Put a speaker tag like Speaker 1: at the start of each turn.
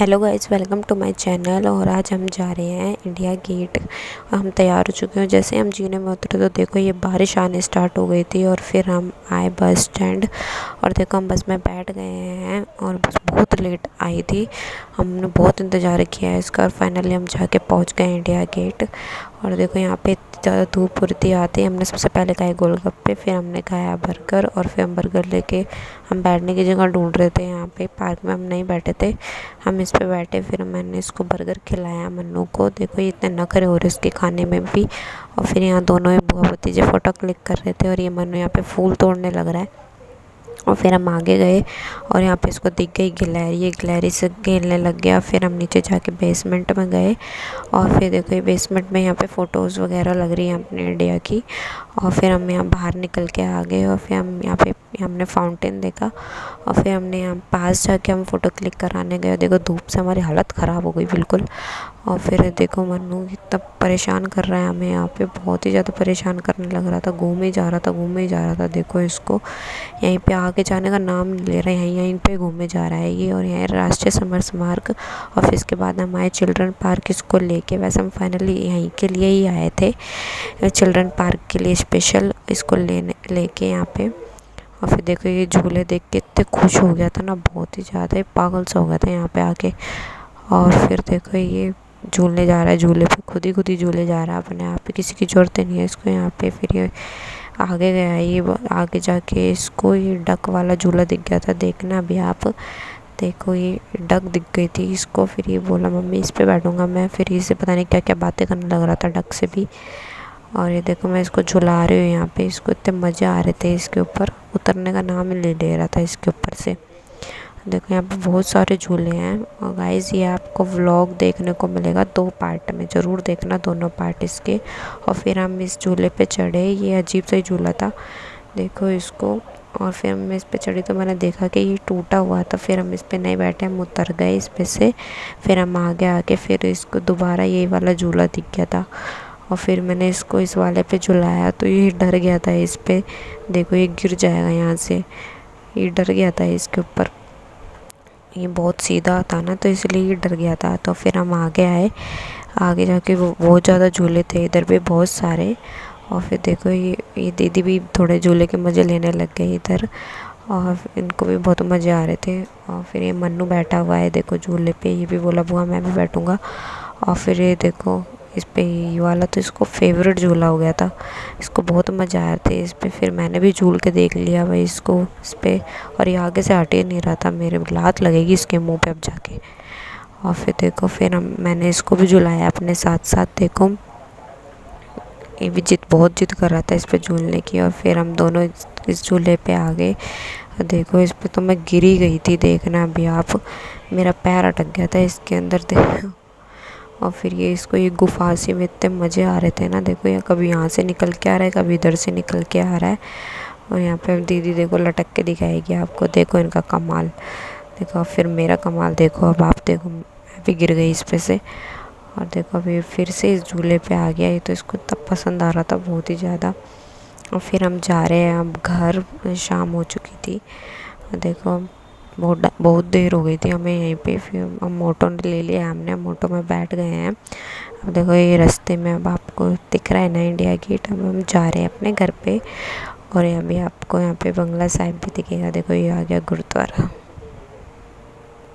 Speaker 1: Hello guys, welcome to my channel. और आज हम जा रहे हैं इंडिया गेट। हम तैयार हो चुके हैं। जैसे हम जीने में उतरे तो देखो ये बारिश आने स्टार्ट हो गई थी और फिर हम आए बस स्टैंड और देखो हम बस में बैठ गए हैं और बस बहुत लेट आई थी। हमने बहुत इंतज़ार किया है इसका और फाइनली हम जाके पहुंच गए इंडिया गेट। और देखो यहाँ पे इतनी ज़्यादा धूप उड़ती आती है। हमने सबसे पहले खाए गोलगप्पे, फिर हमने खाया बर्गर और फिर हम बर्गर लेके हम बैठने की जगह ढूंढ रहे थे। यहाँ पे पार्क में हम नहीं बैठे थे, हम इस पे बैठे। फिर मैंने इसको बर्गर खिलाया मन्नू को। देखो ये इतने नखरे हो रहे इसके खाने में भी। और फिर यहाँ दोनों ही बुआ भतीजे फ़ोटो क्लिक कर रहे थे और ये मन्नू यहाँ पे फूल तोड़ने लग रहा है। और फिर हम आगे गए और यहाँ पे इसको दिख गई गिलहरी, ये गिलहरी से खेलने लग गया। फिर हम नीचे जाके बेसमेंट में गए और फिर देखो ये बेसमेंट में यहाँ पे फ़ोटोज़ वगैरह लग रही हैं अपने इंडिया की। और फिर हम यहाँ बाहर निकल के आ गए और फिर हम यहाँ पे हमने फाउंटेन देखा और फिर हमने यहाँ पास जाके हम फ़ोटो क्लिक कराने गए। देखो धूप से हमारी हालत ख़राब हो गई बिल्कुल। और फिर देखो मन्नू कितना परेशान कर रहा है हमें, यहाँ पे बहुत ही ज़्यादा परेशान करने लग रहा था। घूमे ही जा रहा था, घूमे ही जा रहा था। देखो इसको यहीं पे आगे जाने का नाम नहीं ले रहा है, यहीं पे घूमे जा रहा है ये। और यहाँ राष्ट्रीय समर स्मारक और फिर इसके बाद हम आए चिल्ड्रन पार्क इसको लेके। वैसे हम फाइनली यहीं के लिए ही आए थे, चिल्ड्रन पार्क के लिए स्पेशल इसको लेके यहाँ पे। और फिर देखो ये झूले देख के इतने खुश हो गया था ना, बहुत ही ज़्यादा ही पागल सा हो गया था यहाँ पे आके। और फिर देखो ये झूलने जा रहा है, झूले पे खुद ही झूले जा रहा है अपने आप पे, किसी की ज़रूरत नहीं है इसको यहाँ पे। फिर ये आगे गया, ये आगे जाके इसको ये डक वाला झूला दिख गया था, देखना अभी आप। देखो ये डक दिख गई थी इसको। फिर ये बोला मम्मी इस पे बैठूंगा मैं। फिर इसे पता नहीं क्या क्या बातें करने लग रहा था डक से भी। और ये देखो मैं इसको झुला रही हूँ यहाँ पे, इसको इतने मज़े आ रहे थे इसके ऊपर, उतरने का नाम ही नहीं ले रहा था इसके ऊपर से। देखो यहाँ पे बहुत सारे झूले हैं। और गाइस ये आपको व्लॉग देखने को मिलेगा 2 पार्ट में, ज़रूर देखना दोनों पार्ट इसके। और फिर हम इस झूले पे चढ़े, ये अजीब सा ही झूला था देखो इसको। और फिर हम इस पे चढ़े तो मैंने देखा कि ये टूटा हुआ था। फिर हम इस पे नहीं बैठे, हम उतर गए इस पे से। फिर हम आगे आके फिर इसको दोबारा यही वाला झूला दिख गया था और फिर मैंने इसको इस वाले पे झुलाया तो ये डर गया था इस पे। देखो ये गिर जाएगा यहाँ से, ये डर गया था इसके ऊपर, ये बहुत सीधा था ना तो इसलिए ये डर गया था। तो फिर हम आगे आए, आगे जाके वो बहुत ज़्यादा झूले थे इधर भी बहुत सारे। और फिर देखो ये दीदी भी थोड़े झूले के मज़े लेने लग गए इधर और इनको भी बहुत मज़े आ रहे थे। और फिर ये मन्नू बैठा हुआ है देखो झूले पे, ये भी बोला बुआ मैं भी बैठूँगा। और फिर ये देखो इस पे ये वाला तो इसको फेवरेट झूला हो गया था, इसको बहुत मज़ा आ रहे थे इस पे। फिर मैंने भी झूल के देख लिया भाई इसको इस पे। और ये आगे से हट ही नहीं रहा था, मेरे लात लगेगी इसके मुंह पे अब जाके। और फिर देखो फिर मैंने इसको भी झुलाया अपने साथ साथ। देखो ये भी बहुत जिद कर रहा था इस पे झूलने की। और फिर हम दोनों इस झूले पे आ गए। देखो इस पे तो मैं गिरी गई थी, देखना अभी आप, मेरा पैर अटक गया था इसके अंदर देखो। और फिर ये इसको ये गुफा से में इतने मज़े आ रहे थे ना। देखो ये कभी यहाँ से निकल के आ रहा है, कभी इधर से निकल के आ रहा है। और यहाँ पे दीदी देखो लटक के दिखाएगी आपको, देखो इनका कमाल। देखो फिर मेरा कमाल देखो अब आप, देखो मैं भी गिर गई इस पे से। और देखो अभी फिर से इस झूले पे आ गया, ये तो इसको तब पसंद आ रहा था बहुत ही ज़्यादा। और फिर हम जा रहे हैं अब घर, शाम हो चुकी थी। और देखो बहुत देर हो गई थी हमें यहीं पे। फिर हम ऑटो ले लिया हमने, हम ऑटो में बैठ गए हैं। अब देखो ये रास्ते में अब आपको दिख रहा है ना इंडिया गेट। अब हम जा रहे हैं अपने घर पे। और अभी आपको यहाँ पे बंगला साहिब भी दिखेगा, देखो ये आ गया गुरुद्वारा।